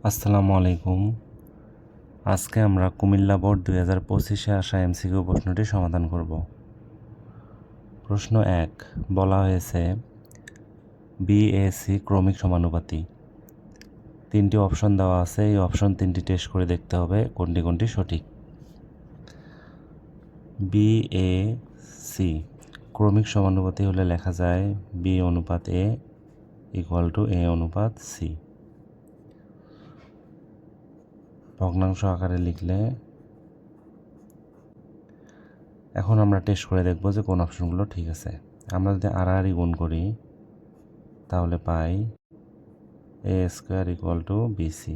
আসসালামু আলাইকুম। আজকে আমরা কুমিল্লা বোর্ড 2025-এ আসা এমসিকিউ প্রশ্নটি সমাধান করব। প্রশ্ন 1 বলা হয়েছে বিএসি ক্রমিক সমানুপাতি। তিনটি অপশন দেওয়া আছে, এই অপশন তিনটি টেস্ট করে দেখতে হবে কোনটি কোনটি সঠিক। বিএসি ক্রমিক সমানুপাতি হলে লেখা যায় বি অনুপাত এ ইকুয়াল টু এ অনুপাত সি। ভগ্নাংশ আকারে লিখলে এখন আমরা টেস্ট করে দেখব যে কোন অপশনগুলো ঠিক আছে। আমরা যদি আড়াআড়ি গুণ করি তাহলে পাই এ স্কোয়ার ইকুয়াল টু বিসি।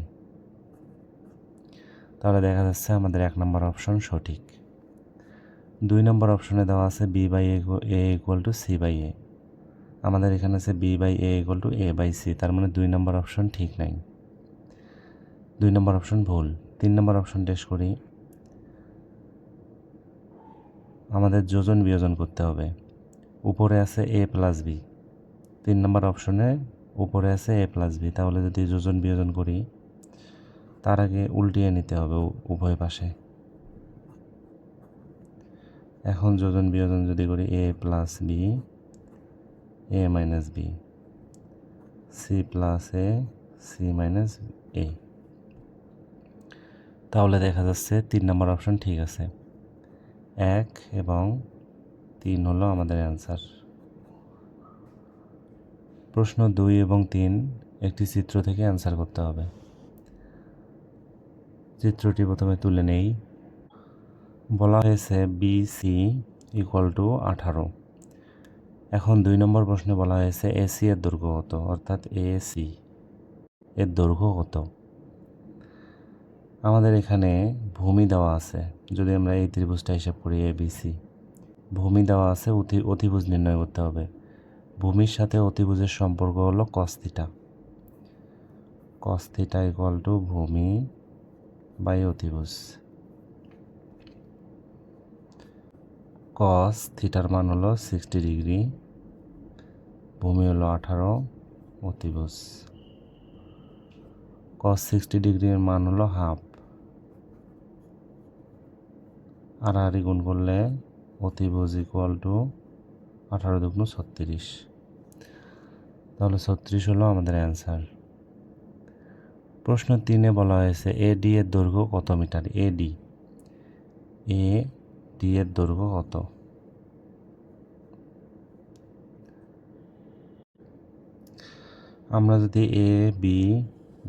তাহলে দেখা যাচ্ছে আমাদের 1 নম্বর অপশন সঠিক। 2 নম্বর অপশনে দেওয়া আছে B by A equal to C by A. আমাদের এখানে আছে B by A equal to A by C, তার মানে 2 নম্বর অপশন ঠিক নাই, 2 নম্বর অপশন ভুল। 3 নম্বর অপশন টেস্ট করি। আমাদের যোজন বিয়োজন করতে হবে। উপরে আছে এ প্লাস বি, 3 নম্বর অপশনে উপরে আছে এ প্লাস বি, তাহলে যদি যোজন বিয়োজন করি তার আগে উল্টিয়ে নিতে হবে উভয় পাশে। এখন যোজন বিয়োজন যদি করি A plus B A minus B C plus A C minus A, তাহলে দেখা যাচ্ছে 3 নম্বর অপশন ঠিক আছে। 1 এবং 3 হলো আমাদের অ্যান্সার। প্রশ্ন 2 এবং 3 একটি চিত্র থেকে অ্যান্সার করতে হবে। চিত্রটি প্রথমে তুলে নেই। বলা হয়েছে বিসি ইকুয়াল টু 18। এখন 2 নম্বর প্রশ্নে বলা হয়েছে এসি এর দৈর্ঘ্য কত, অর্থাৎ এসি এর দৈর্ঘ্য কত। আমাদের এখানে ভূমি দেওয়া আছে, যদি আমরা এই ত্রিভুজটা হিসাব করি এবিসি, ভূমি দেওয়া আছে, অতিভুজ নির্ণয় করতে হবে। ভূমির সাথে অতিভুজের সম্পর্ক হলো cos theta. Cos theta equal to ভূমি বাই অতিভুজ। কস থিটার মান হলো 60 ডিগ্রি, ভূমি হলো 18, অতিভুজ। কস 60 ডিগ্রির মান হলো হাফ, আড়াআড়ি গুণ করলে অতিভুজ ইকুয়াল টু 18 দুগুণ 36, তাহলে 36 হলো আমাদের অ্যান্সার। প্রশ্ন 3-এ বলা হয়েছে এডি এর দৈর্ঘ্য কত মিটার। এডি এর দৈর্ঘ্য কত। আমরা যদি এ বি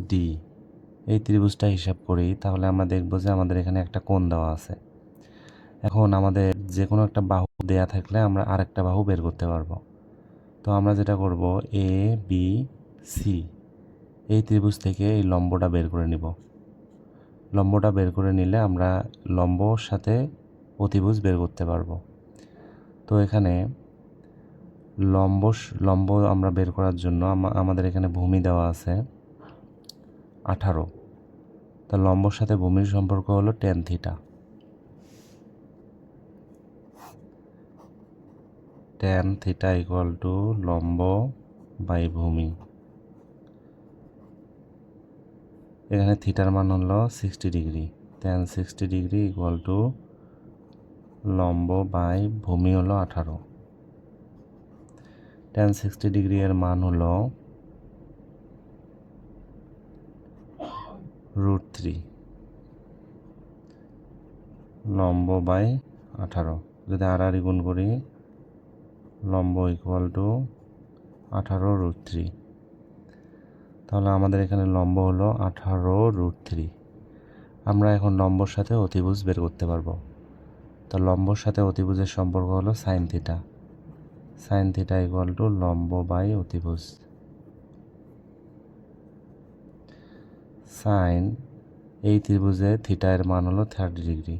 ডি এই ত্রিভুজটা হিসাব করি তাহলে আমরা দেখব যে আমাদের এখানে একটা কোণ দেওয়া আছে। এখন আমাদের যে কোনো একটা বাহু দেয়া থাকলে আমরা আরেকটা বাহু বের করতে পারবো। তো আমরা যেটা করব এ বি সি এই ত্রিভুজ থেকে এই লম্বটা বের করে নিব। লম্বটা বের করে নিলে আমরা লম্বর সাথে অতিভুজ বের করতে পারবো। তো এখানে লম্ব আমরা বের করার জন্য আমাদের এখানে ভূমি দেওয়া আছে 18, তা লম্বর সাথে ভূমির সম্পর্ক হলো tan theta. tan theta equal to লম্ব বাই ভূমি। এখানে থিটার মান হলো 60 degree, tan 60 degree equal to লম্ব বাই ভূমি হলো 18। tan 60 ডিগ্রি এর মান হলো √3, লম্ব বাই 18। যদি আড়াআড়ি গুণ করি লম্ব ইকুয়াল টু 18√3, তাহলে আমাদের এখানে লম্ব হলো 18√3। আমরা এখন লম্বর সাথে অতিভুজ বের করতে পারবো। তো লম্বর সাথে অতিভুজের সম্পর্ক হলো sine theta. Sine theta equal to লম্ব বাই অতিভুজ। সাইন এই ত্রিভুজে থিটা এর মান হলো 30 ডিগ্রি,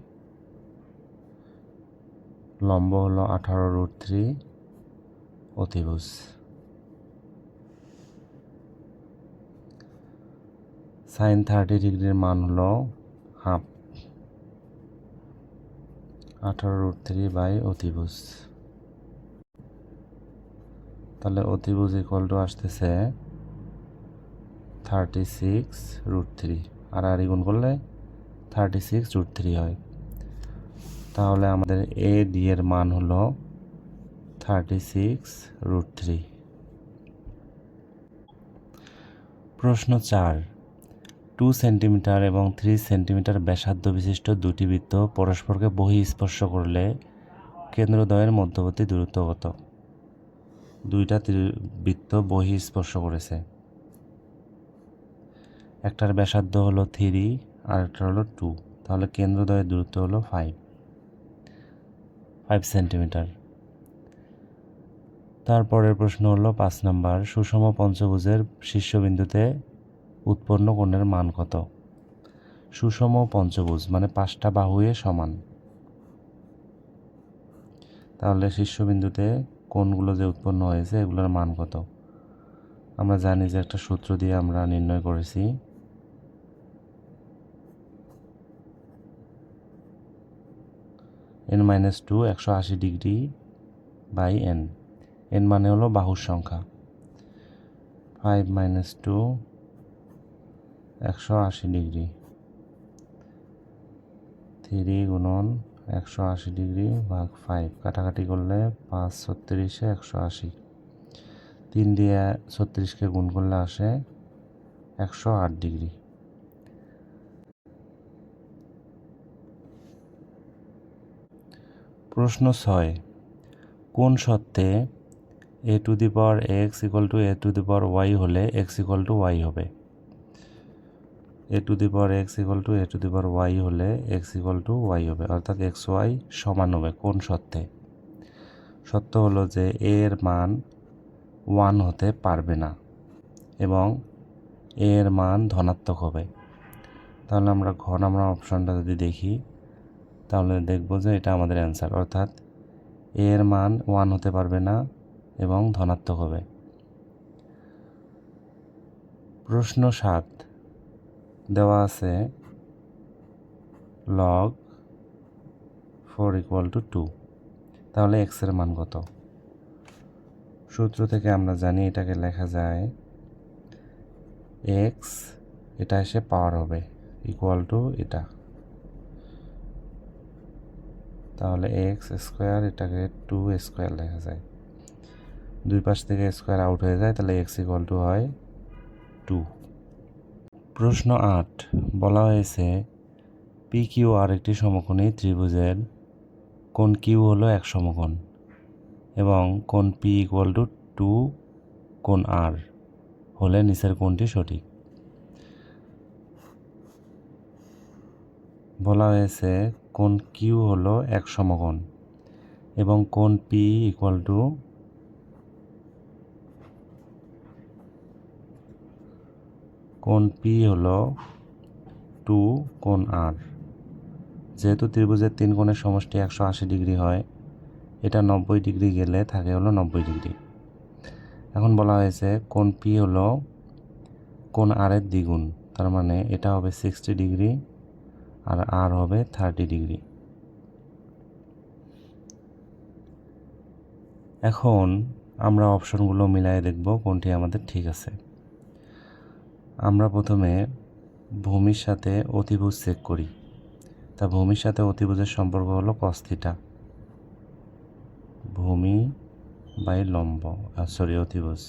লম্ব হলো 18√3, অতিভুজ। সাইন 30 ডিগ্রির মান হলো হাফ, 18√3 বাই অতিভুজ। তাহলে অতিভুজ ইকুয়াল টু আসতেছে 36√3 আর গুণ করলে 36√3 হয়। তাহলে আমাদের এ ডি এর মান হলো 36√3। প্রশ্ন 4, 2 সেন্টিমিটার এবং 3 সেন্টিমিটার ব্যাসার্ধ বিশিষ্ট দুটি বৃত্ত পরস্পরকে বহিঃস্পর্শ করলে কেন্দ্রদ্বয়ের মধ্যবর্তী দূরত্ব কত? দুইটা বৃত্ত বহিঃস্পর্শ করেছে, একটার ব্যাসার্ধ হলো 3 আর একটা হলো 2, তাহলে কেন্দ্রদ্বয়ের দূরত্ব হলো 5 সেন্টিমিটার। তারপরের প্রশ্ন হলো 5 নম্বর, সুষম পঞ্চভুজের শীর্ষবিন্দুতে উৎপন্ন কোণের মান কত? সুষম পঞ্চভুজ মানে 5টা বাহুয়ে সমান, তাহলে শীর্ষবিন্দুতে কোণগুলো যে উৎপন্ন হয়েছে এগুলোর মান কত? আমরা জানি যে একটা সূত্র দিয়ে আমরা নির্ণয় করেছি, n-2 180 degree by n, n মানে হলো বাহুর সংখ্যা, 5 - 2 180 ডিগ্রি, 3 গুণন 180 ডিগ্রি ভাগ 5, কাটাকাটি করলে 5 36 180, 3 দিয়ে 36কে গুণ করলে আসে 108 ডিগ্রি। প্রশ্ন 6, কোন শর্তে a⁴x = a⁴y হলে x = y হবে? a⁴x = a⁴y হলে x = y হবে, অর্থাৎ xy সমান হবে। কোন শর্তে? শর্ত হলো যে a এর মান 1 হতে পারবে না এবং a এর মান ধনাত্মক হবে। তাহলে আমরা ঘ নাম্বার অপশনটা যদি দেখি তাহলে দেখব যে এটা আমাদের অ্যান্সার, অর্থাৎ a এর মান 1 হতে পারবে না এবং ধনাত্মক হবে। প্রশ্ন 7, দেওয়া আছে log 4 = 2, তাহলে x এর মান কত? সূত্র থেকে আমরা জানি এটাকে লেখা যায় x, এটা এসে পাওয়ার হবে ইকুয়াল টু এটা, তাহলে x², এটাকে 2² লেখা যায়, দুই পাশ থেকে স্কোয়ার আউট হয়ে যায়, তাহলে x = হয় 2। প্রশ্ন 8, বলা হয়েছে PQR একটি সমকোণী ত্রিভুজের কোণ Q হলো এক সমকোণ এবং কোণ P = 2 কোণ R হলে নিচের কোণটি সঠিক। বলা হয়েছে কোণ Q হলো এক সমকোণ এবং কোণ P = কোণ P হলো 2 কোণ R। যেহেতু ত্রিভুজের 3 কোণের সমষ্টি 180 ডিগ্রি হয়, এটা 90 ডিগ্রি গেলে থাকে হলো 90 ডিগ্রি। এখন বলা হয়েছে কোণ P হলো কোণ R এর দ্বিগুণ, তার মানে এটা হবে 60 ডিগ্রি আর R হবে 30 ডিগ্রি। এখন আমরা অপশনগুলো মিলাই দেখব কোনটি আমাদের ঠিক আছে। আমরা প্রথমে ভূমির সাথে অতিভুজ চেক করি, তা ভূমির সাথে অতিভুজের সম্পর্ক হলো cos θ, ভূমি বাই লম্ব অতিভুজ,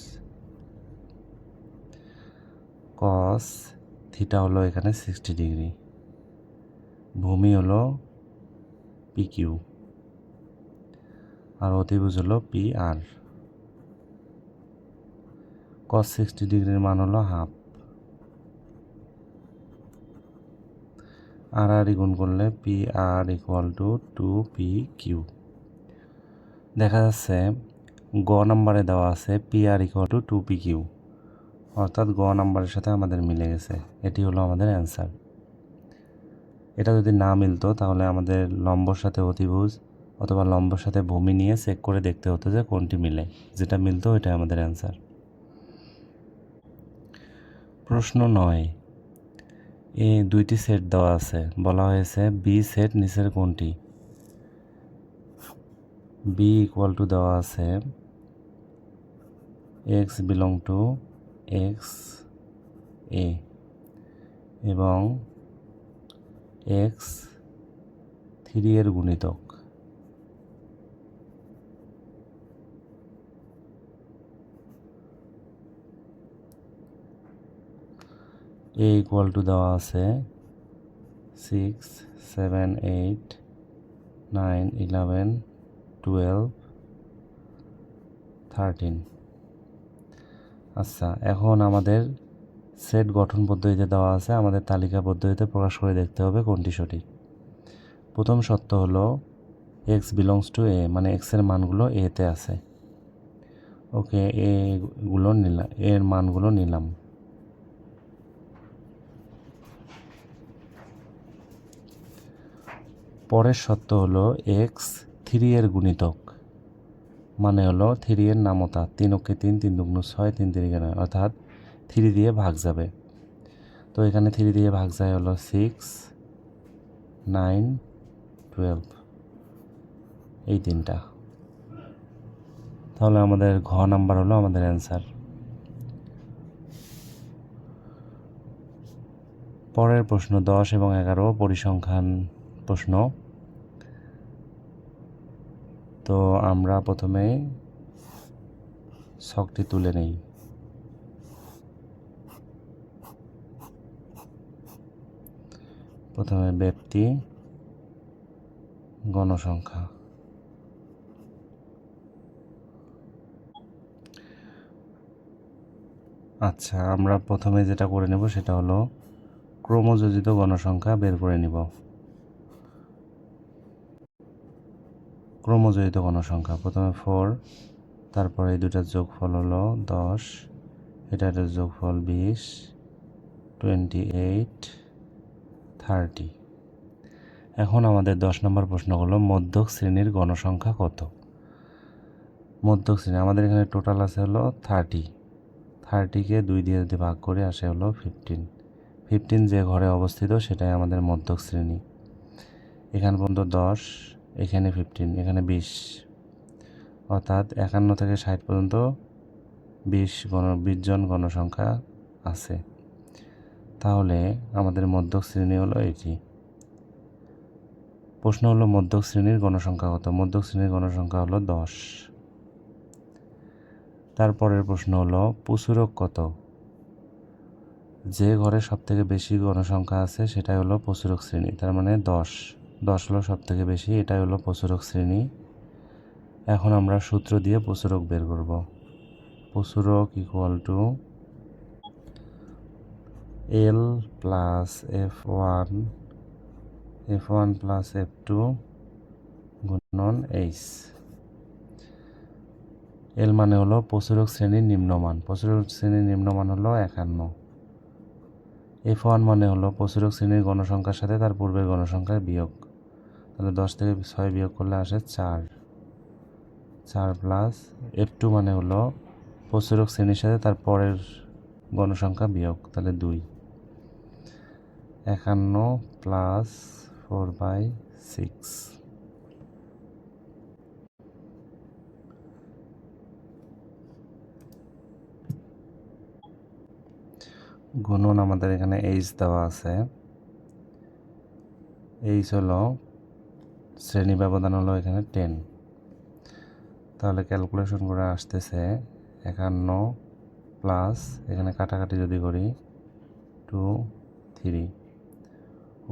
cos θ হলো এখানে 60 ডিগ্রি, ভূমি হলো PQ আর অতিভুজ হলো PR। cos 60 ডিগ্রির মান হলো হাফ, আর গুণ করলে PR = 2PQ। দেখা যাচ্ছে গ নাম্বারে দেওয়া আছে PR = 2PQ, অর্থাৎ গ নাম্বারের সাথে আমাদের মিলে গেছে, এটি হলো আমাদের অ্যান্সার। এটা যদি না মিলতো তাহলে আমাদের লম্বর সাথে অতিভুজ অথবা লম্বর সাথে ভূমি নিয়ে চেক করে দেখতে হতো যে কোনটি মিলে, যেটা মিলতো এটাই আমাদের অ্যান্সার। প্রশ্ন 9, এ দুইটি সেট দেওয়া আছে, বলা হয়েছে বি সেট নিচের কোনটি? বি = দেওয়া আছে x belong to x, এ এবং এক্স 3 এর গুণিতক। এ ইকুয়াল টু দেওয়া আছে 6, 7, 8, 9, 11, 12, 13। আচ্ছা, এখন আমাদের সেট গঠন পদ্ধতিতে দেওয়া আছে, আমাদের তালিকা পদ্ধতিতে প্রকাশ করে দেখতে হবে কোনটি সঠিক। প্রথম শর্ত হলো এক্স বিলংস টু এ, মানে এক্সের মানগুলো এতে আছে। ওকে, এগুলো নিলাম, এর মানগুলো নিলাম। পরের শর্ত হলো এক্স 3 এর গুণিতক, মানে হলো 3 এর নামতা, 3 অক্ষে 3, 3 দুগুণ 6, 3 3 9, অর্থাৎ 3 দিয়ে ভাগ যাবে। তো এখানে 3 দিয়ে ভাগ যায় হলো 6, 9, 12, এই তিনটা। তাহলে আমাদের ঘ নাম্বার হলো আমাদের অ্যান্সার। পরের প্রশ্ন 10 এবং 11 পরিসংখ্যান প্রশ্ন। তো আমরা প্রথমে ছকটি তুলে নেই। প্রথমে ব্যক্তি, গণসংখ্যা। আচ্ছা, আমরা প্রথমে যেটা করে নেব সেটা হলো ক্রমযোজিত গণসংখ্যা বের করে নিব। ক্রমযোজিত গণসংখ্যা প্রথমে 4, তারপরে এই দুটার যোগফল হলো 10, এটার যোগফল 20, 28, 30। এখন আমাদের 10 নম্বর প্রশ্ন হলো মধ্যক শ্রেণীর গণসংখ্যা কত। মধ্যক শ্রেণী আমাদের এখানে টোটাল আছে হলো 30, 30কে 2 দিয়ে যদি ভাগ করে আসে হলো 15, 15 যে ঘরে অবস্থিত সেটাই আমাদের মধ্যক শ্রেণী। এখানে পর্যন্ত 10, এখানে 15, এখানে 20, অর্থাৎ 51 থেকে 60 পর্যন্ত 20 জন গণসংখ্যা আছে। তাহলে আমাদের মধ্যক শ্রেণী হলো এটি। প্রশ্ন হলো মধ্যক শ্রেণীর গণসংখ্যা কত। মধ্যক শ্রেণীর গণসংখ্যা হলো 10। তারপরের প্রশ্ন হলো প্রচুরক কত। যে ঘরে সব থেকে বেশি গণসংখ্যা আছে সেটাই হলো প্রচুরক শ্রেণী, তার মানে 10 হলো সব থেকে বেশি, এটাই হলো প্রচুরক শ্রেণী। এখন আমরা সূত্র দিয়ে প্রচুরক বের করব। প্রচুরক equal to L plus F1 plus F2 গুণন এইচ। এল মানে হলো প্রচুরক শ্রেণীর নিম্নমান, প্রচুরক শ্রেণীর নিম্নমান হলো 51। F1 মানে হলো প্রচুরক শ্রেণীর গণসংখ্যার সাথে তার পূর্বের গণসংখ্যার বিয়োগ, তাহলে 10 থেকে 6 বিয়োগ করলে আসে 4 প্লাস F2 মানে হলো প্রচুরক শ্রেণীর সাথে তার পরের গণসংখ্যা বিয়োগ, তাহলে 2। 51 প্লাস 4/6। গুণন আমাদের এখানে এইচ দেওয়া আছে। এইচ হলো শ্রেণী ব্যবধান হলো এখানে 10, তাহলে ক্যালকুলেশন করে আসতেছে 51 প্লাস এখানে কাটাকাটি যদি করি 2, 3,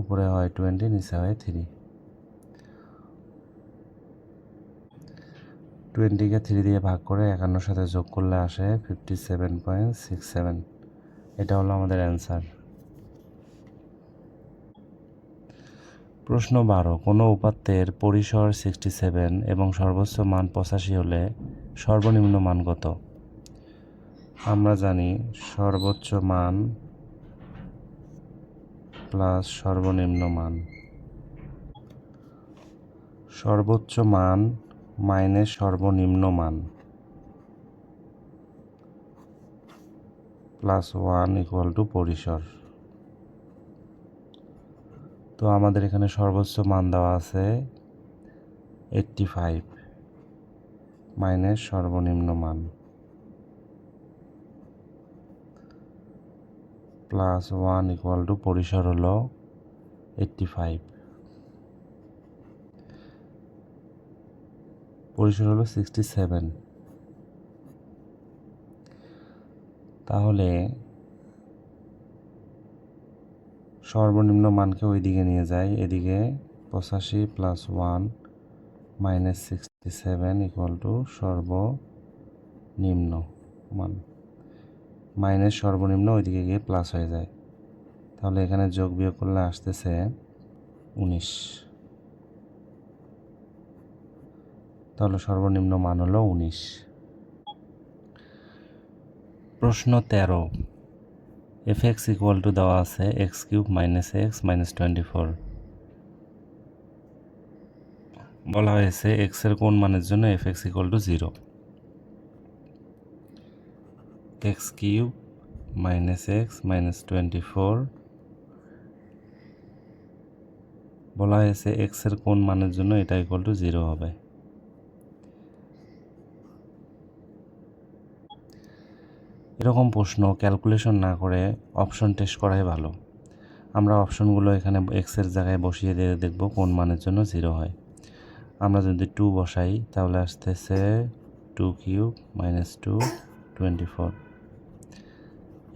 উপরে হয় 20, নিচে হয় 3। 20কে 3 দিয়ে ভাগ করে 51 সাথে যোগ করলে আসে 57.67। এটা হলো আমাদের অ্যান্সার। প্রশ্ন 12, কোনো উপাত্তের পরিসর 67 এবং সর্বোচ্চ মান 85 হলে সর্বনিম্ন মান কত। আমরা জানি সর্বোচ্চ মান প্লাস সর্বনিম্ন মান, সর্বোচ্চ মান মাইনাস সর্বনিম্ন মান প্লাস 1 ইকুয়াল টু পরিসর। তো আমাদের এখানে সর্বোচ্চ মান দেওয়া আছে 85 মাইনাস সর্বনিম্ন মান। প্লাস 1 ইকুয়াল টু পরিসর হলো 85, পরিসর হলো 67। তাহলে সর্বনিম্ন মানকে ওই দিকে নিয়ে যাই, এদিকে 85 প্লাস 1 মাইনাস 67 ইকুয়াল টু সর্বনিম্ন মান, মাইনাস সর্বনিম্ন ওইদিকে গিয়ে প্লাস হয়ে যায়। তাহলে এখানে যোগ বিয়োগ করলে আসতেছে 19। তাহলে সর্বনিম্ন মান হলো 19। প্রশ্ন 13, fx ইকুয়াল টু দেওয়া আছে x cube minus x minus 24। বলা হয়েছে এক্স এর কোন মানের জন্য fx equal to 0। X cube minus x minus 24 বলা হয়েছে এক্স এর কোন মানের জন্য এটা ইকুয়াল টু 0 হবে। এরকম প্রশ্ন ক্যালকুলেশন না করে অপশন টেস্ট করাই ভালো। আমরা অপশনগুলো এখানে এক্সের জায়গায় বসিয়ে দিয়ে দেখব কোন মানের জন্য 0 হয়। আমরা যদি 2 বসাই তাহলে আসতেছে 2 কিউব মাইনাস 2 24,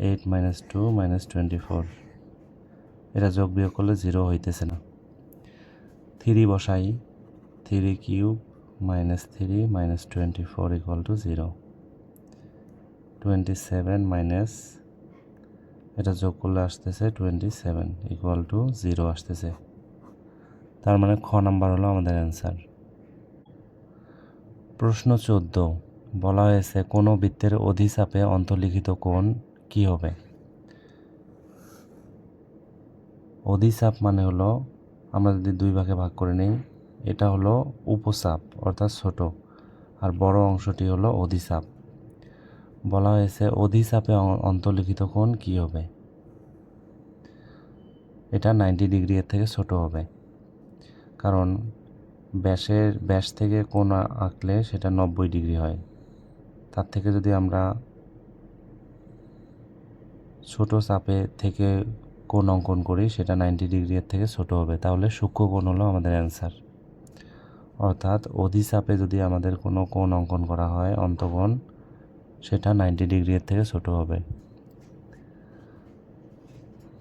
8 মাইনাস 2 মাইনাস 24। এটা যোগ বিয়োগ করলে 0 হইতেছে না। 3 বসাই, 3 cube minus 3 minus 24 equal to 0। 27 minus এটা যোগ করলে আসতেছে 27 ইকুয়াল টু 0 আসতেছে। তার মানে খ নাম্বার হলো আমাদের অ্যান্সার। প্রশ্ন 14, বলা হয়েছে কোনো বৃত্তের অধিচাপে অন্তর্লিখিত কোণ কি হবে। অধিচাপ মানে হলো আমরা যদি 2 ভাগে ভাগ করে নিই, এটা হলো উপচাপ অর্থাৎ ছোট, আর বড় অংশটি হলো অধিচাপ। বলা হয়েছে অধিচাপে অন্তর্লিখিত কোণ কি হবে। এটা 90 ডিগ্রি এর থেকে ছোট হবে, কারণ ব্যাস থেকে কোণ আঁকলে সেটা 90 ডিগ্রি হয়। তার থেকে যদি আমরা ছোট চাপে থেকে কোণ অঙ্কন করি সেটা 90 ডিগ্রি এর থেকে ছোট হবে। তাহলে সূক্ষ্ম কোণ হলো আমাদের অ্যান্সার। অর্থাৎ অধিচাপে যদি আমাদের কোনো কোণ অঙ্কন করা হয় অন্তঃকোণ, সেটা 90 ডিগ্রি এর থেকে ছোট হবে।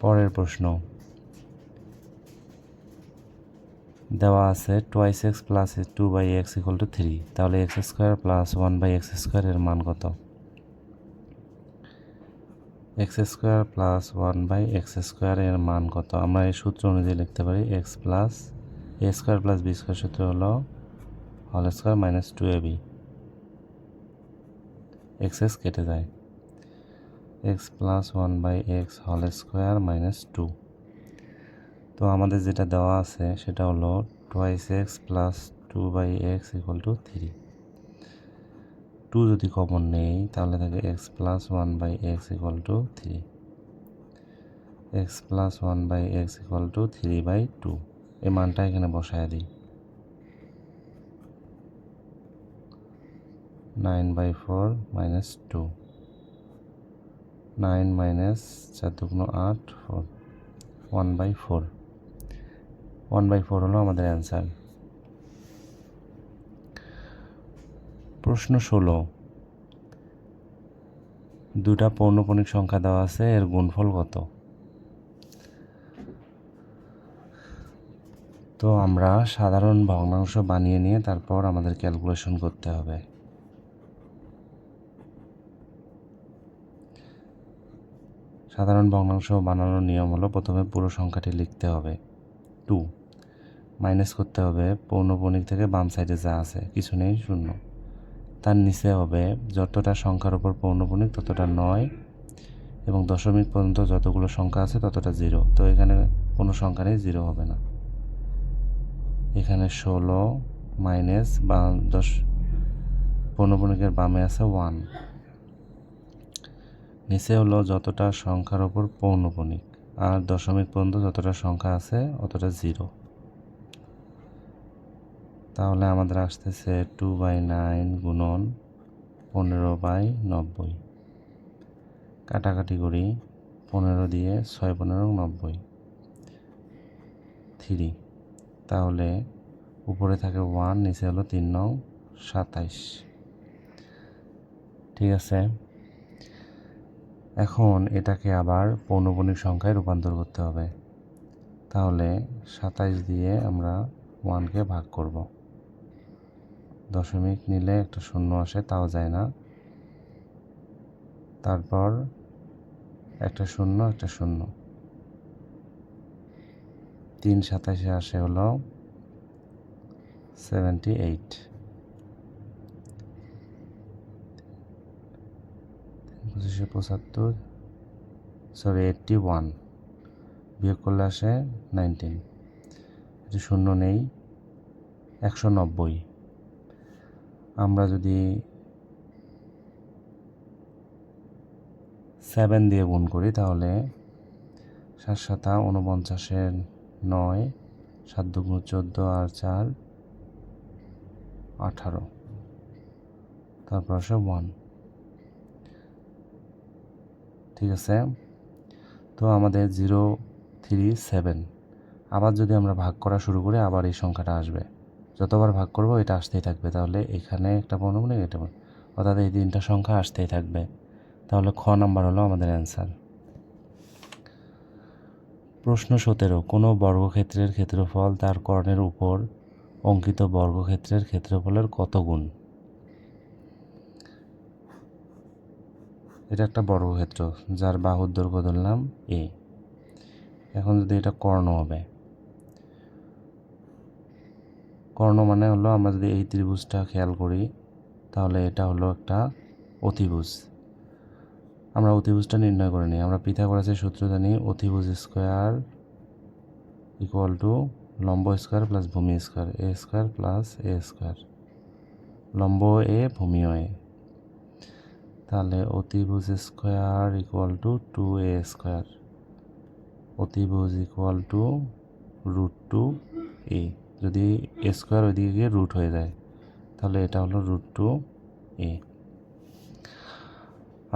পরের প্রশ্ন দেওয়া আছে 2x plus 2x equal to 3। তাহলে x square plus 1/x square এর মান কত। x square plus 1/x square এর মান কত। আমরা এই সূত্র অনুযায়ী লিখতে পারি x plus a square plus b square সূত্র হলো whole square minus 2ab, x কেটে যায়, x plus 1/x whole square minus 2। তো আমাদের যেটা দেওয়া আছে সেটা হলো 2x plus 2/x equal to 3। 2 যদি কমন নেই তাহলে থাকে x plus 1/x equal to 3, x plus 1/x equal to 3/2। এই মানটা এখানে বসায় দিই, 9/4 মাইনাস 2, 9 মাইনাস 4 দুগুণ 8, 4, 1/4। 1/4 হলো আমাদের অ্যান্সার। প্রশ্ন 16, দুটা পৌনঃপুনিক সংখ্যা দেওয়া আছে, এর গুণফল কত। তো আমরা সাধারণ ভগ্নাংশ বানিয়ে নিয়ে তারপর আমাদের ক্যালকুলেশন করতে হবে। সাধারণ ভগ্নাংশ বানানোর নিয়ম হলো প্রথমে পুরো সংখ্যাটি লিখতে হবে 2, মাইনাস করতে হবে পৌনঃপুনিক থেকে বাম সাইডে যা আছে, কিছু নেই, 0। তার নিচে হবে যতটা সংখ্যার উপর পৌনঃপুনিক ততটা 9, এবং দশমিক পর্যন্ত যতগুলো সংখ্যা আছে ততটা 0। তো এখানে কোনো সংখ্যা নেই, 0 হবে না। এখানে 16 মাইনাস 10 পৌনঃপুনিকের বামে আছে 1, নিচে হলো যতটা সংখ্যার ওপর পৌনঃপুনিক, আর দশমিক পর্যন্ত যতটা সংখ্যা আছে অতটা 0। তাহলে আমাদের আসতেছে 2/9 গুণন 15/90, কাটাকাটি করি, 15 দিয়ে 6 15 90 3, তাহলে উপরে থাকে 1, নিচে হলো 3 9 27। ঠিক আছে, এখন এটাকে আবার পৌনঃপুনিক সংখ্যায় রূপান্তর করতে হবে। তাহলে 27 দিয়ে আমরা 1কে ভাগ করব, দশমিক নিলে একটা শূন্য আসে, তাও যায় না, তারপর একটা শূন্য একটা শূন্য, 3 27 আসে হলো 78। 75 সরি 81, বিয়োগ করলে আসে 19, এটি শূন্য নেই, 190। আমরা যদি 7 দিয়ে গুণ করি তাহলে 7 7 49 9, 7 2 14 আর 4 18, তারপর আসে 1। ঠিক আছে, তো আমাদের 0 3 7। আবার যদি আমরা ভাগ করা শুরু করি আবার এই সংখ্যাটা আসবে, যতবার ভাগ করব এটা আসতেই থাকবে। তাহলে এখানে একটা পৌনঃপুনিক, এটা অর্থাৎ এই 3টা সংখ্যা আসতেই থাকবে। তাহলে খ নাম্বার হলো আমাদের অ্যান্সার। প্রশ্ন 17, কোনো বর্গক্ষেত্রের ক্ষেত্রফল তার কর্ণের উপর অঙ্কিত বর্গক্ষেত্রের ক্ষেত্রফলের কত গুণ? এটা একটা বর্গক্ষেত্র যার বাহুর দৈর্ঘ্য ধরলাম a। এখন যদি এটা কর্ণ হবে, কর্ণ মানে হলো, আমরা যদি এই ত্রিভুজটা খেয়াল করি তাহলে এটা হলো একটা অতিভুজ। আমরা অতিভুজটা নির্ণয় করে নিই। আমরা পিথাগোরাসের সূত্র জানি, অতিভুজ স্কোয়ার ইকুয়াল টু লম্ব স্কোয়ার প্লাস ভূমি স্কোয়ার, এ স্কোয়ার প্লাস এ স্কোয়ার, লম্ব এ ভূমিও এ। তাহলে অতিভুজ square equal to 2a square, অতিভুজ ইকুয়াল টু √2a। যদি এ স্কোয়ার ওইদিকে গিয়ে রুট হয়ে যায় তাহলে এটা হলো √2a।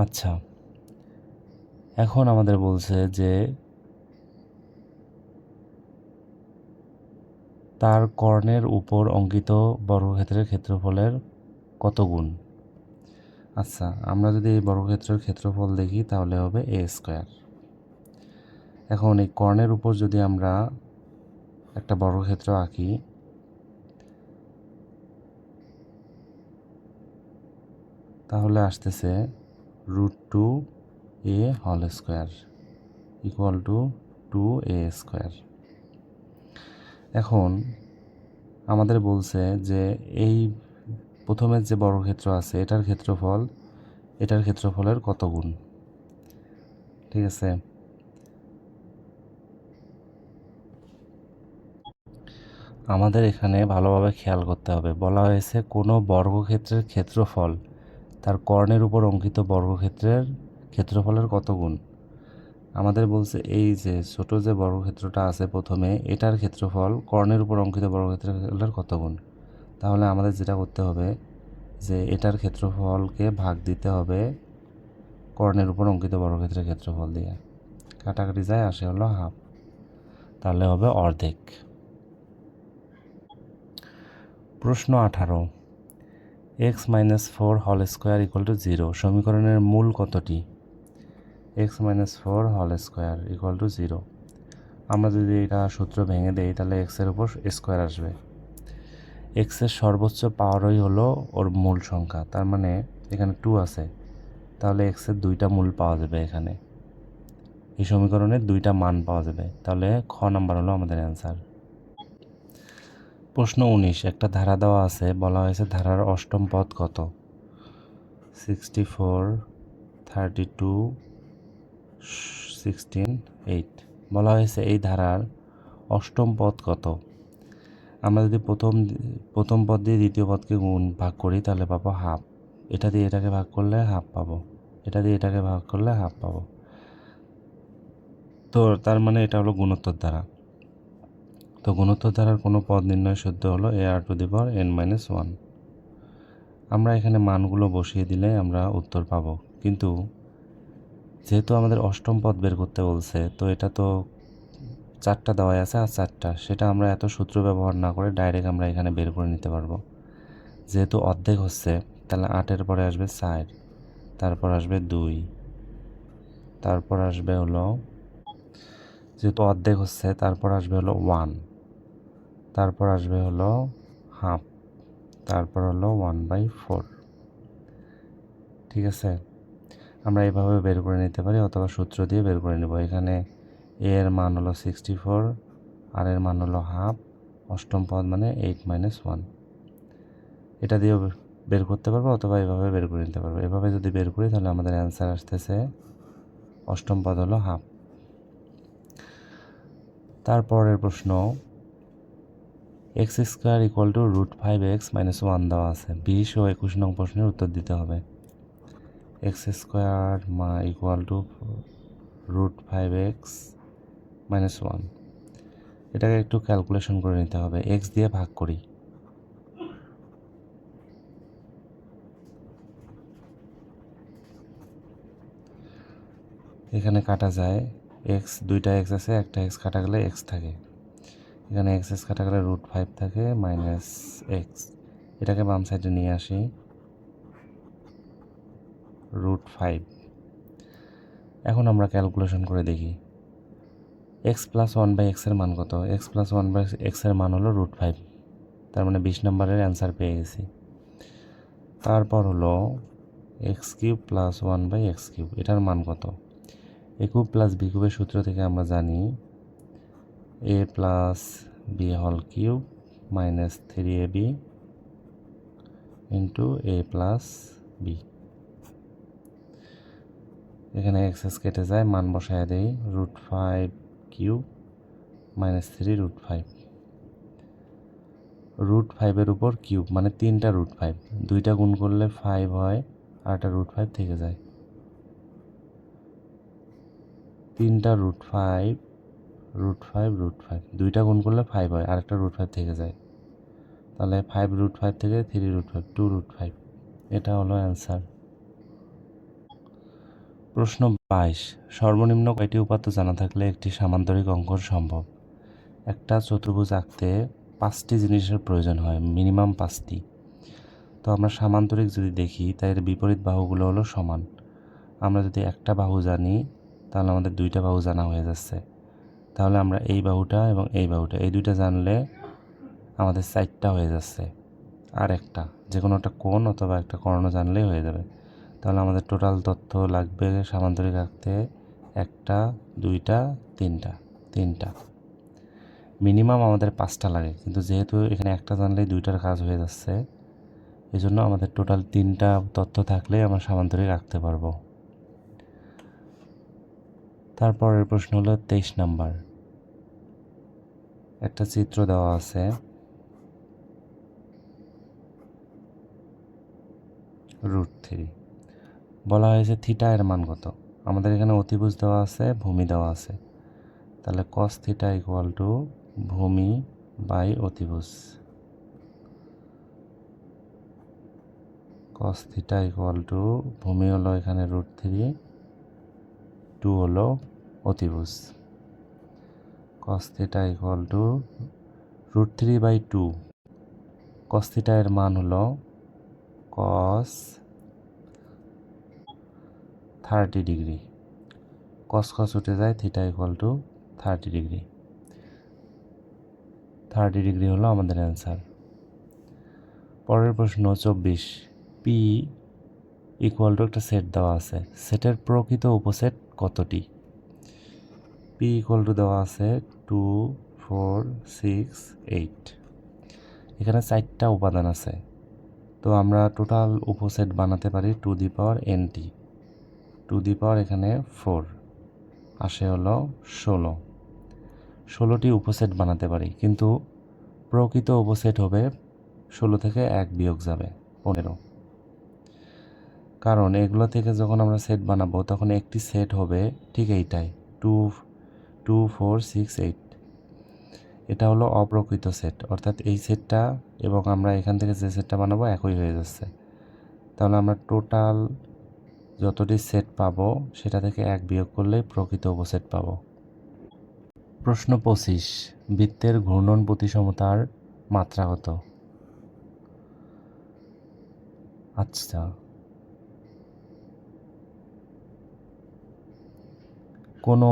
আচ্ছা, এখন আমাদের বলছে যে তার কর্ণের উপর অঙ্কিত বর্গক্ষেত্রের ক্ষেত্রফলের কত গুণ? আচ্ছা, আমরা যদি এই বর্গক্ষেত্রের ক্ষেত্রফল দেখি তাহলে হবে a স্কোয়ার। এখন এই কর্ণের উপর যদি আমরা একটা বর্গক্ষেত্র আঁকি, তাহলে আসতেছে √2a whole square equal to 2a square. এখন আমাদের বলছে যে এই প্রথমের যে বর্গক্ষেত্র আছে এটার ক্ষেত্রফলের কত গুণ। ঠিক আছে, আমাদের এখানে ভালোভাবে খেয়াল করতে হবে। বলা হয়েছে কোনো বর্গক্ষেত্রের ক্ষেত্রফল তার কর্ণের উপর অঙ্কিত বর্গক্ষেত্রের ক্ষেত্রফলের কত গুণ। আমাদের বলছে এই যে ছোট যে বর্গক্ষেত্রটা আছে প্রথমে, এটার ক্ষেত্রফল কর্ণের উপর অঙ্কিত বর্গক্ষেত্রের কত গুণ। তাহলে আমাদের যেটা করতে হবে যে এটার ক্ষেত্রফলকে ভাগ দিতে হবে কর্ণের উপর অঙ্কিত বর্গক্ষেত্রের ক্ষেত্রফল দিয়ে, কাটাকাটি যায়, আসে হলো হাফ, তাহলে হবে অর্ধেক। প্রশ্ন 18, x-4 whole square equal two 0 সমীকরণের মূল কতটি? x-4 whole square equal two 0। আমরা যদি এটা সূত্র ভেঙে দেই তাহলে এক্সের উপর স্কোয়ার আসবে। এক্সের সর্বোচ্চ পাওয়ারই হলো ওর মূল সংখ্যা, তার মানে এখানে 2 আছে, তাহলে এক্সের 2টা মূল পাওয়া যাবে। এখানে এই সমীকরণের 2টা মান পাওয়া যাবে, তাহলে খ নাম্বার হলো আমাদের অ্যান্সার। প্রশ্ন 19, একটা ধারা দেওয়া আছে, বলা হয়েছে ধারার অষ্টম পদ কত? 64 32 16 8। বলা হয়েছে এই ধারার অষ্টম পদ কত? আমরা যদি প্রথম পদ দিয়ে দ্বিতীয় পদকে ভাগ করি তাহলে পাবো হাফ, এটা দিয়ে এটাকে ভাগ করলে হাফ পাবো, এটা দিয়ে এটাকে ভাগ করলে হাফ পাবো। তো তার মানে এটা হলো গুণোত্তর ধারা। তো গুণোত্তর ধারার কোনো পদ নির্ণয় সূত্র হলো ar⁻n-1। আমরা এখানে মানগুলো বসিয়ে দিলে আমরা উত্তর পাবো, কিন্তু যেহেতু আমাদের অষ্টম পদ বের করতে বলছে, তো এটা তো 4টা দেওয়াই আছে আর 4টা, সেটা আমরা এত সূত্র ব্যবহার না করে ডাইরেক্ট আমরা এখানে বের করে নিতে পারবো। যেহেতু অর্ধেক হচ্ছে, তাহলে 8-এর পরে আসবে 4, তারপর আসবে 2, তারপর আসবে হলো, যেহেতু অর্ধেক হচ্ছে, তারপর আসবে হলো 1, তারপর আসবে হলো হাফ, তারপর হলো 1/4। ঠিক আছে, আমরা এইভাবে বের করে নিতে পারি অথবা সূত্র দিয়ে বের করে নেব। এখানে এ এর মান হলো 64, আর এর মান হলো হাফ, অষ্টম পদ মানে 8 - 1। এটা দিয়েও বের করতে পারবো অথবা এভাবে বের করে নিতে পারবো। এভাবে যদি বের করি তাহলে আমাদের অ্যান্সার আসতেছে অষ্টম পদ হলো হাফ। তারপরের প্রশ্ন, x² = √5x - 1 দেওয়া আছে। 20 ও 21 নং প্রশ্নের উত্তর দিতে হবে। x² = √5x - 1। এটাকে একটু ক্যালকুলেশন করে নিতে হবে। x দিয়ে ভাগ করি, এখানে কাটা যায়। দুইটা x আছে, একটা x কাটা গেলে x থাকে, এখানে x কাটা গেলে √5 থাকে -x। এটাকে বাম সাইডে নিয়ে আসি, √5। এখন আমরা ক্যালকুলেশন করে দেখি x + 1/x এর মান কত। x + 1/x এর মান হলো √5, তার মানে 20 নম্বরের অ্যান্সার পেয়ে গেছি। তারপর হলো x³ + 1/x³, এটার মান কত। a³ + b³ এর সূত্র থেকে আমরা জানি a + b whole cube -3ab * a + b। এখানে x কেটে যায়, মান বসায় দেই, √5³ -3 √5 এর উপর কিউব মানে 3টা √5, 2টা গুণ করলে 5 হয় আর একটা √5 থেকে যায়। 3টা √5 √5 √5, 2টা গুণ করলে 5 হয় আর একটা √5 থেকে যায়। তাহলে 5 √5 থেকে 3 √5, 2 √5। এটা হলো অ্যান্সার। প্রশ্ন 22, সর্বনিম্ন কয়টি উপাত্ত জানা থাকলে একটি সামান্তরিক অঙ্কন সম্ভব। একটা চতুর্ভুজ আঁকতে 5টি জিনিসের প্রয়োজন হয়, মিনিমাম 5টি। তো আমরা সামান্তরিক যদি দেখি তাই এর বিপরীত বাহুগুলো হলো সমান। আমরা যদি একটা বাহু জানি তাহলে আমাদের 2টা বাহু জানা হয়ে যাচ্ছে। তাহলে আমরা এই বাহুটা এবং এই বাহুটা, এই 2টা জানলে আমাদের 4টা হয়ে যাচ্ছে। আর একটা যে কোনো একটা কোণ অথবা একটা কর্ণ জানলেই হয়ে যাবে। তাহলে আমাদের টোটাল তথ্য লাগবে সামান্তরিক আঁকতে 1টা 2টা 3টা। মিনিমাম আমাদের 5টা লাগে, কিন্তু যেহেতু এখানে একটা জানলেই 2টার কাজ হয়ে যাচ্ছে, এই জন্য আমাদের টোটাল 3টা তথ্য থাকলেই আমরা সামান্তরিক আঁকতে পারবো। তারপরের প্রশ্ন হলো 23 নাম্বার। একটা চিত্র দেওয়া আছে, √3 বলা হয়েছে থিটা এর মান কত। আমাদের এখানে অতিভুজ দেওয়া আছে, ভূমি দেওয়া আছে, তাহলে cos θ = ভূমি বাই অতিভুজ। cos θ = ভূমি হলো এখানে √3, 2 হলো অতিভুজ। cos θ = √3/2। cos θ এর মান হলো cos 30 ডিগ্রি। cos উঠে যায়, θ = 30 ডিগ্রি। 30 ডিগ্রি হলো আমাদের অ্যান্সার। পরের প্রশ্ন 24, পি = একটা সেট দেওয়া আছে, সেটের প্রকৃত উপসেট কতটি। পি দেওয়া আছে 2 4 6 8। এখানে 4টা উপাদান আছে, তো আমরা টোটাল উপসেট বানাতে পারি n(t). এখানে 4 আসে হলো 16টি উপসেট বানাতে পারি, কিন্তু প্রকৃত উপসেট হবে 16 থেকে 1 বিয়োগ যাবে 15। কারণ এগুলো থেকে যখন আমরা সেট বানাবো তখন একটি সেট হবে ঠিক এইটাই, 2 2 4 6 8। এটা হলো অপ্রকৃত সেট, অর্থাৎ এই সেটটা এবং আমরা এখান থেকে যে সেটটা বানাবো একই হয়ে যাচ্ছে। তাহলে আমরা টোটাল যতটি সেট পাবো সেটা থেকে 1 বিয়োগ করলেই প্রকৃত উপসেট পাবো। প্রশ্ন 25, বৃত্তের ঘূর্ণন প্রতিসমতার মাত্রা কত? আচ্ছা, কোনো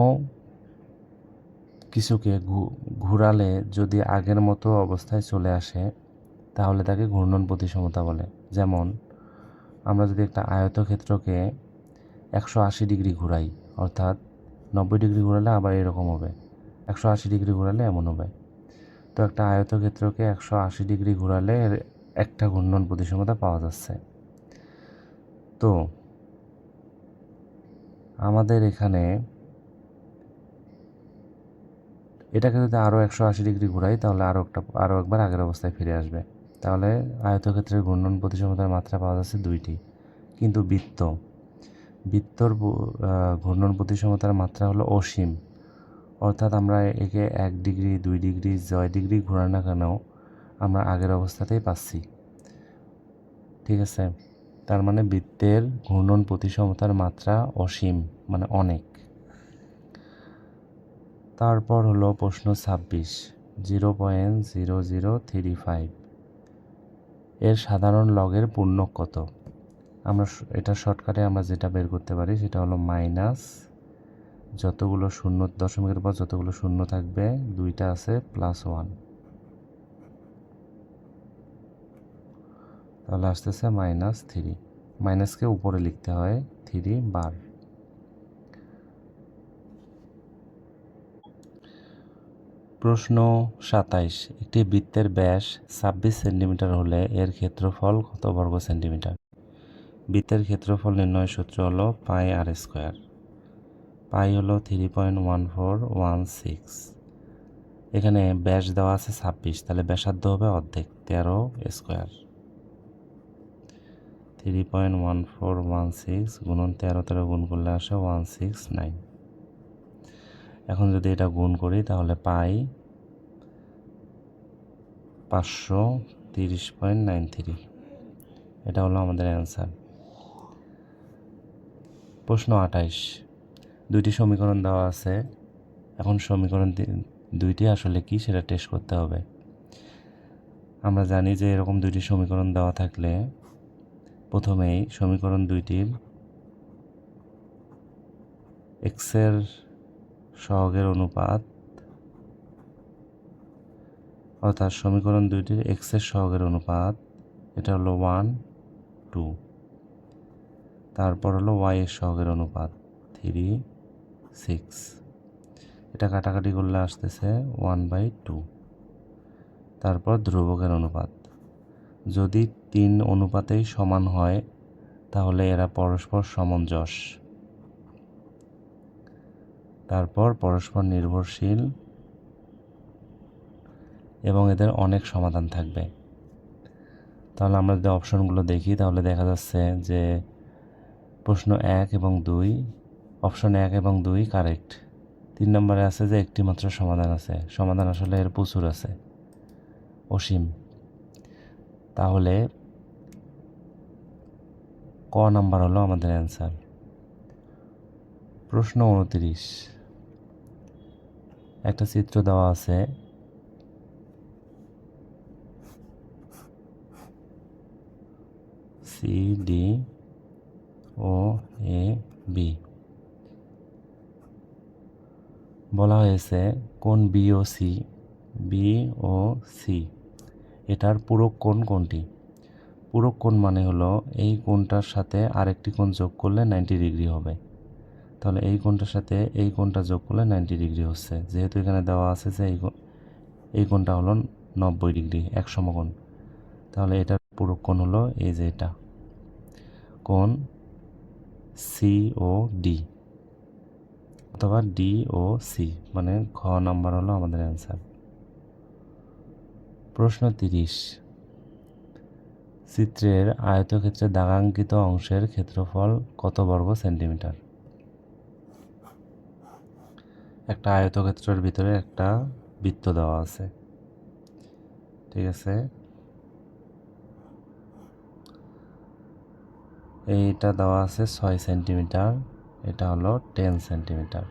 কিছুকে ঘুরালে যদি আগের মতো অবস্থায় চলে আসে তাহলে তাকে ঘূর্ণন প্রতিসমতা বলে। যেমন আমরা যদি একটা আয়তক্ষেত্রকে 180 ডিগ্রি ঘুরাই, অর্থাৎ 90 ডিগ্রি ঘুরালে আবার এরকম হবে, 180 ডিগ্রি ঘুরালে এমন হবে। তো একটা আয়তক্ষেত্রকে 180 ডিগ্রি ঘুরালে এর একটা ঘূর্ণন প্রতিসমতা পাওয়া যাচ্ছে। তো আমাদের এখানে এটাকে যদি আরও 180 ডিগ্রি ঘুরাই তাহলে আরও একবার আগের অবস্থায় ফিরে আসবে। তাহলে আয়তক্ষেত্রের ঘূর্ণন প্রতিসমতার মাত্রা পাওয়া যাচ্ছে 2টি। কিন্তু বৃত্তর ঘূর্ণন প্রতিসমতার মাত্রা হলো অসীম, অর্থাৎ আমরা একে 1 ডিগ্রি 2 ডিগ্রি 6 ডিগ্রি ঘোরাই না কেন আমরা আগের অবস্থাতেই পাচ্ছি। ঠিক আছে, তার মানে বৃত্তের ঘূর্ণন প্রতিসমতার মাত্রা অসীম, মানে অনেক। তারপর হলো প্রশ্ন 26, 0.0035 এর সাধারণ লগের পূর্ণক কত? আমরা এটা শর্টকাটে আমরা যেটা বের করতে পারি সেটা হলো মাইনাস যতগুলো শূন্য, দশমিকের পর যতগুলো শূন্য থাকবে 2টা আছে +1, তাহলে আসতেছে -3। মাইনাসকে উপরে লিখতে হয় 3 বার। প্রশ্ন 27, একটি বৃত্তের ব্যাস 26 সেন্টিমিটার হলে এর ক্ষেত্রফল কত বর্গ সেন্টিমিটার? বৃত্তের ক্ষেত্রফল নির্ণয়ের সূত্র হলো πr²। পাই হলো 3.1416। এখানে ব্যাস দেওয়া আছে 26, তাহলে ব্যাসার্ধ হবে অর্ধেক, 13² 3.1416 গুণন 13 গুণ করলে আসে 169। এখন যদি এটা গুণ করি তাহলে পাই 530.93। এটা হলো আমাদের অ্যান্সার। প্রশ্ন 28, দুইটি সমীকরণ দেওয়া আছে। এখন সমীকরণ দুইটি আসলে কি সেটা টেস্ট করতে হবে। আমরা জানি যে এরকম দুইটি সমীকরণ দেওয়া থাকলে প্রথমেই সমীকরণ দুইটির এক্সের সহগের অনুপাত, অর্থাৎ সমীকরণ দুইটির এক্সের সহগের অনুপাত, এটা হলো 1:2। তারপর হলো ওয়াই এর সহগের অনুপাত 3:6। এটা কাটাকাটি করলে আসতেছে 1/2। তারপর ধ্রুবকের অনুপাত, যদি 3 অনুপাতেই সমান হয় তাহলে এরা পরস্পর সমঞ্জস। তারপর পরস্পর নির্ভরশীল এবং এদের অনেক সমাধান থাকবে। তাহলে আমরা যদি অপশনগুলো দেখি তাহলে দেখা যাচ্ছে যে প্রশ্ন 1 এবং 2, অপশন 1 এবং 2 কারেক্ট। 3 নম্বরে আছে যে একটি মাত্র সমাধান আছে, সমাধান আসলে এর প্রচুর আছে, অসীম। তাহলে ক নাম্বার হলো আমাদের অ্যান্সার। প্রশ্ন 29, একটা চিত্র দেওয়া আছে। CD ও AB বলা হয়েছে কোণ BOC এটার পূরক কোণ কোনটি? পূরক কোণ মানে হলো এই কোণটার সাথে আরেকটি কোণ যোগ করলে 90 ডিগ্রি হবে। তাহলে এই কোণটার সাথে এই কোণটা যোগ করলে 90 ডিগ্রি হচ্ছে। যেহেতু এখানে দেওয়া আছে যে এই কোণটা হলো 90 ডিগ্রি, এক সমকোণ, তাহলে এটার পূরক কোণ হলো এই যে এটা, কোণ COD অথবা DOC, মানে খ নাম্বার হলো আমাদের অ্যান্সার। প্রশ্ন 30, চিত্রের আয়তক্ষেত্রের দাগাঙ্কিত অংশের ক্ষেত্রফল কত বর্গ সেন্টিমিটার? একটা আয়তক্ষেত্রের ভিতরে একটা বৃত্ত দেওয়া আছে, ঠিক আছে। এইটা দেওয়া আছে 6 সেন্টিমিটার, এটা হলো 10 সেন্টিমিটার।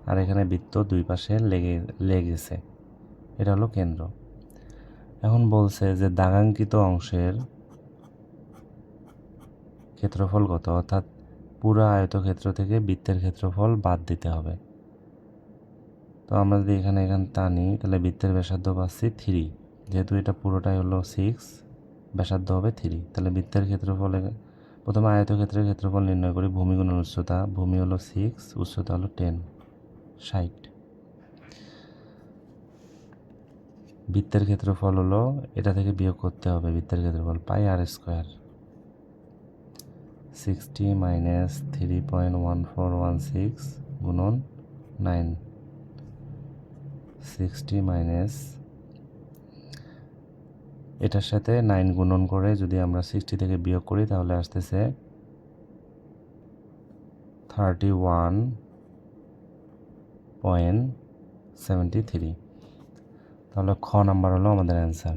আর এখানে বৃত্ত দুই পাশে লেগেছে, এটা হলো কেন্দ্র। এখন বলছে যে দাগাঙ্কিত অংশের ক্ষেত্রফল কত, অর্থাৎ পুরো আয়তক্ষেত্র থেকে বৃত্তের ক্ষেত্রফল বাদ দিতে হবে। তো আমরা যদি এখানে টানি তাহলে বৃত্তের ব্যাসার্ধ পাচ্ছি 3, যেহেতু এটা পুরোটাই হলো 6, ব্যাসার্ধ হবে 3। তাহলে বৃত্তের ক্ষেত্রফলে প্রথমে আয়তক্ষেত্রের ক্ষেত্রফল নির্ণয় করি। ভূমি গুণন উচ্চতা, ভূমি হলো 6, উচ্চতা হলো 10, 60। বৃত্তের ক্ষেত্রফল হলো, এটা থেকে বিয়োগ করতে হবে বৃত্তের ক্ষেত্রফল, পাই আর স্কোয়ার। 60 মাইনাস 3.1416 গুণন 9, 60 মাইনাস এটার সাথে 9 গুণন করে যদি আমরা 60 থেকে বিয়োগ করি তাহলে আসতেছে 31.73। তাহলে খ নাম্বার হলো আমাদের অ্যান্সার।